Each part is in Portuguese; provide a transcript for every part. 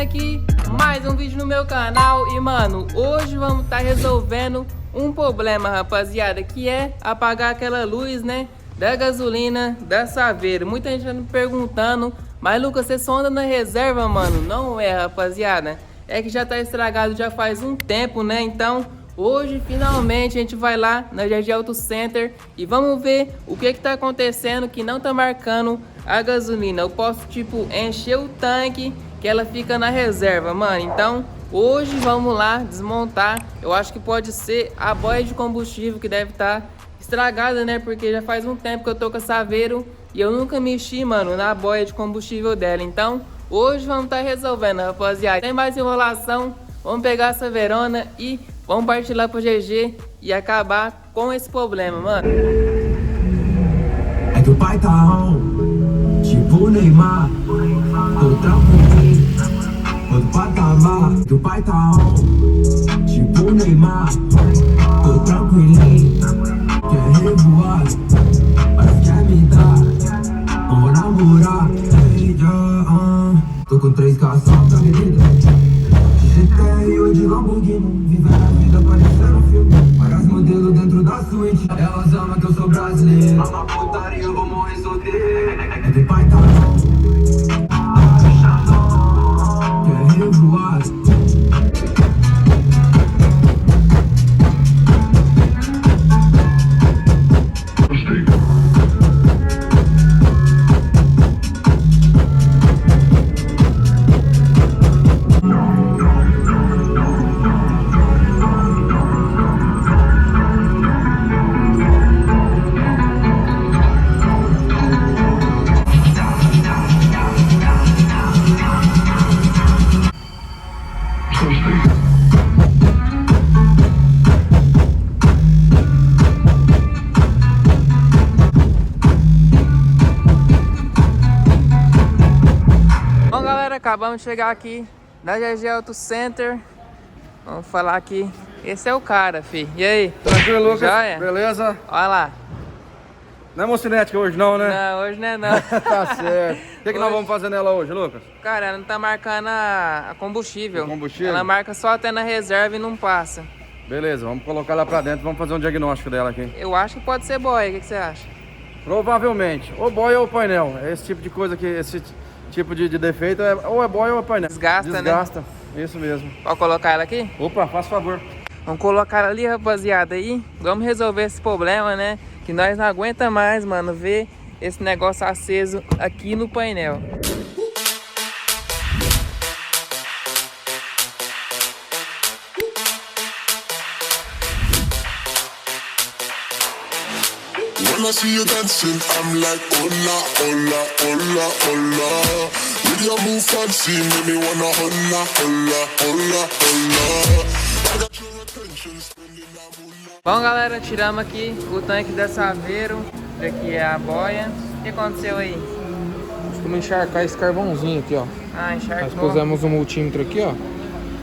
aqui mais um vídeo no meu canal. E mano, hoje vamos estar resolvendo um problema, rapaziada, que é apagar aquela luz, né, da gasolina da Saveiro. Muita gente tá me perguntando: mas Lucas, você só anda na reserva? Mano, não é, rapaziada, é que já tá estragado já faz um tempo, né? Então hoje finalmente a gente vai lá na GG Auto Center e vamos ver o que tá acontecendo que não tá marcando a gasolina. Eu posso tipo encher o tanque que ela fica na reserva, mano. Então hoje vamos lá desmontar. Eu acho que pode ser a boia de combustível que deve estar estragada, né? Porque já faz um tempo que eu tô com a Saveiro e eu nunca mexi, mano, na boia de combustível dela. Então hoje vamos estar resolvendo, rapaziada. Sem mais enrolação, vamos pegar essa Verona e vamos partir lá pro GG e acabar com esse problema, mano. É que o pai tá on, tipo Neymar, tô tranquilo, outro patamar. É que o pai tá on, tipo Neymar, tô tranquilinho. Quer revoar, mas quer me dar, vamos namorar. Tô com 3 carros só pra avenida, GTR de Lamborghini, vivendo a vida parecendo um filme. Várias modelos dentro da suíte, elas amam que eu sou brasileiro. Ama putaria, eu vou morrer solteiro. É que pai tá bom, quer revoar. Bom, galera, acabamos de chegar aqui na GG Auto Center. Vamos falar aqui. Esse é o cara, fi. E aí? Tranquilo, Lucas? Joia? Beleza? Olha lá. Não é mocinética hoje não, né? Não, hoje não é não. Tá certo. O que nós vamos fazer nela hoje, Lucas? Cara, ela não tá marcando a combustível. O combustível? Ela marca só até na reserva e não passa. Beleza, vamos colocar lá pra dentro, vamos fazer um diagnóstico dela aqui. Eu acho que pode ser boia. O que você acha? Provavelmente. Ou boia ou painel. É esse tipo de coisa que, esse tipo de defeito, ou é boia ou é painel. Desgasta, né? Desgasta, isso mesmo. Pode colocar ela aqui? Opa, faz favor. Vamos colocar ela ali, rapaziada, aí. Vamos resolver esse problema, né? Que nós não aguenta mais, mano, ver esse negócio aceso aqui no painel. When I see you dancing, I'm like, hola, hola, hola, hola. With your move fancy, make me wanna hola, hola, hola, hola. I got your attention, spending that moolah. Bom, galera, tiramos aqui o tanque da Saveiro. Aqui é a boia. O que aconteceu aí? Vamos encharcar esse carvãozinho aqui, ó. Ah, Nós encharcou. pusemos um multímetro aqui, ó.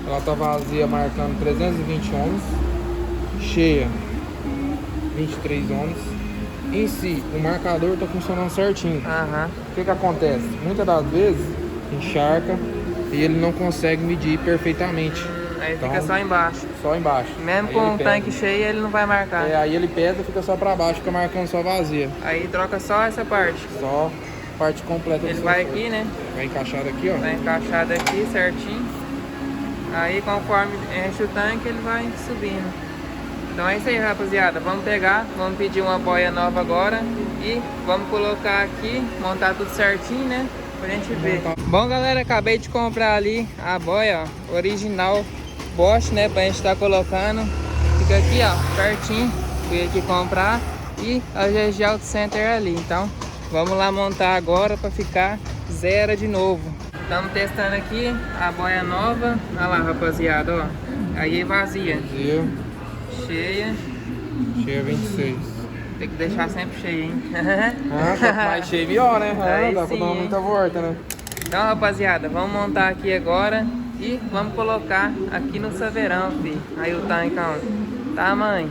Ela tá vazia, marcando 320 ohms. Cheia, 23 ohms. Em si, o marcador tá funcionando certinho. Aham. O que acontece? Muitas das vezes, encharca e ele não consegue medir perfeitamente. Aí Então, fica só embaixo. Só embaixo. Mesmo Aí com ele o pesa. tanque cheio, ele não vai marcar. Aí ele pesa, fica só pra baixo, fica marcando só vazia. Aí troca só essa parte. Só parte completa. Ele do vai sensor. aqui, né? Vai encaixado aqui, ó. Tá encaixado aqui certinho. Aí conforme enche o tanque, ele vai subindo. Então é isso aí, rapaziada. Vamos pegar, vamos pedir uma boia nova agora e vamos colocar aqui, montar tudo certinho, né? Pra gente ver. Bom, galera, acabei de comprar ali a boia, ó, original Bosch, né? Pra gente estar colocando. Fica aqui, ó, pertinho. Fui aqui comprar e a GG Auto Center ali. Então vamos lá montar agora pra ficar zero de novo. Estamos testando aqui a boia nova. Olha lá, rapaziada, ó. Aí é vazia. Vazia, Cheia. cheia 26. Tem que deixar sempre cheia, hein? Ah, quanto mais cheio, melhor, né? Aí Dá pra sim, dar hein? muita volta, né? Então, rapaziada, vamos montar aqui agora e vamos colocar aqui no Saveirão, filho. Aí o tanque, ó. Tá, mãe?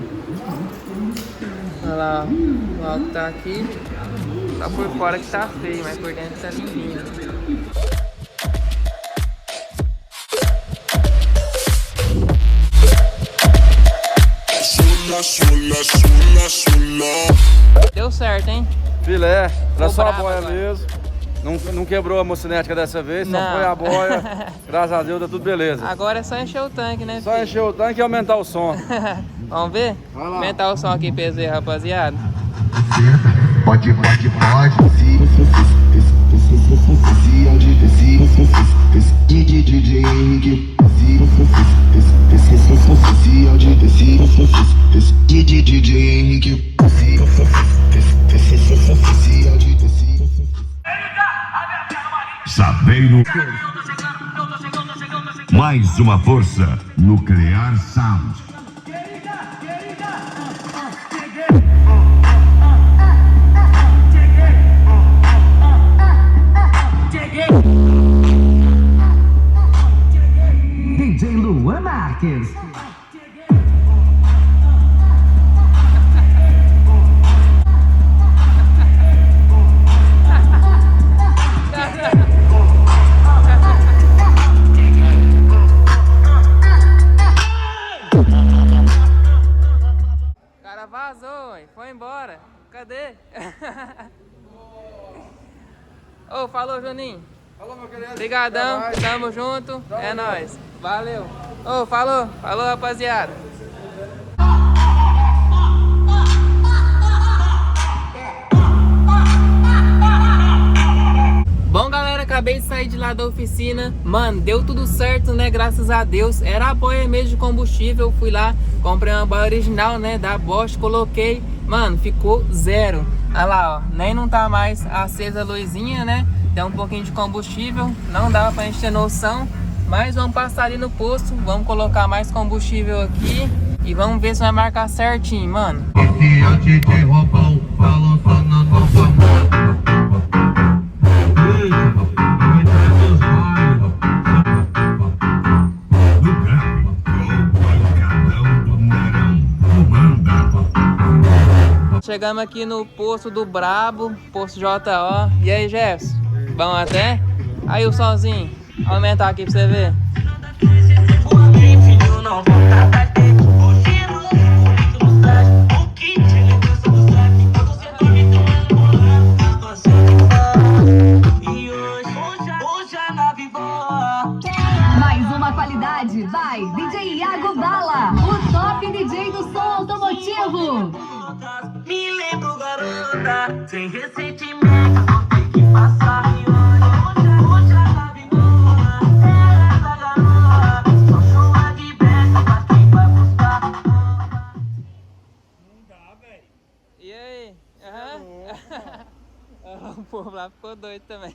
Olha lá, ó. O alto tá aqui. Só por fora que tá feio, mas por dentro tá limpinho. sola, sola, sola. Deu certo, hein? Filé, era Tô só a bravo boia agora. mesmo. Não quebrou a mocinética dessa vez, só Não. foi a boia. Graças a Deus, tá tudo beleza. Agora é só encher o tanque, né, Só filho? encher o tanque e aumentar o som. Vamos ver? Vai lá. Aumentar o som aqui pra vocês ver, rapaziada. Pode, esse áudio desse DJ Henrique, esse áudio desse DJ Henrique, esse áudio desse. Sabeiro. Mais uma força nuclear sound. DJ Luan Marques. O cara vazou, hein? Foi embora. Cadê? Ô, falou, Juninho. Falou, meu querido. Obrigadão, Até mais. tamo junto. É junto. nóis. Valeu. Ô, falou. Falou, rapaziada. Bom, galera, acabei de sair de lá da oficina. Mano, deu tudo certo, né? Graças a Deus. Era a boia mesmo de combustível. Fui lá, comprei uma boia original, né? Da Bosch, coloquei. Mano, ficou zero. Olha lá, ó. Nem não tá mais acesa a luzinha, né? Deu um pouquinho de combustível. Não dava pra gente ter noção. Mas vamos passar ali no posto. Vamos colocar mais combustível aqui. E vamos ver se vai marcar certinho, mano. Chegamos aqui no posto do Brabo, posto JO. E aí, Jefferson? Bom até? Aí o solzinho. Aumentar aqui pra você ver. Mais uma qualidade, vai, DJ Iago Bala, o top DJ do som automotivo. Me lembro, garota, sem ressentimento, vou ter que passar. Hoje a nave boa, essa garoa, só chuva de beça pra quem vai buscar. E aí? O povo lá ficou doido também.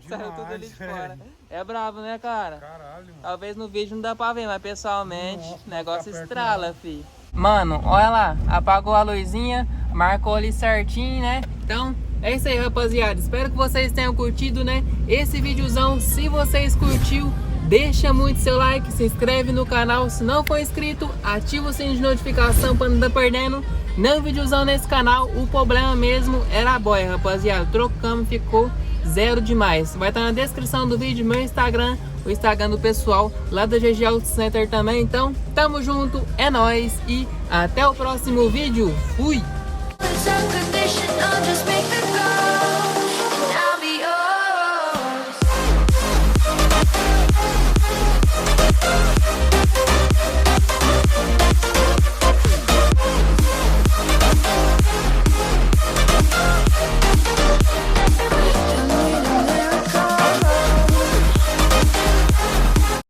Saiu tudo ali de fora. É brabo, né, cara? Caralho, mano. Talvez no vídeo não dá pra ver, mas pessoalmente, o negócio estrala, fi. Mano, olha lá, apagou a luzinha, marcou ali certinho, né? Então, é isso aí, rapaziada. Espero que vocês tenham curtido, né? Esse videozão. Se vocês curtiu, deixa muito seu like, se inscreve no canal. Se não for inscrito, ativa o sininho de notificação pra não estar perdendo nenhum videozão nesse canal. O problema mesmo era a boia, rapaziada. Trocamos, ficou zero demais. Vai estar na descrição do vídeo meu Instagram, o Instagram do pessoal lá da GG Auto Center também. Então, tamo junto, é nóis e até o próximo vídeo. Fui!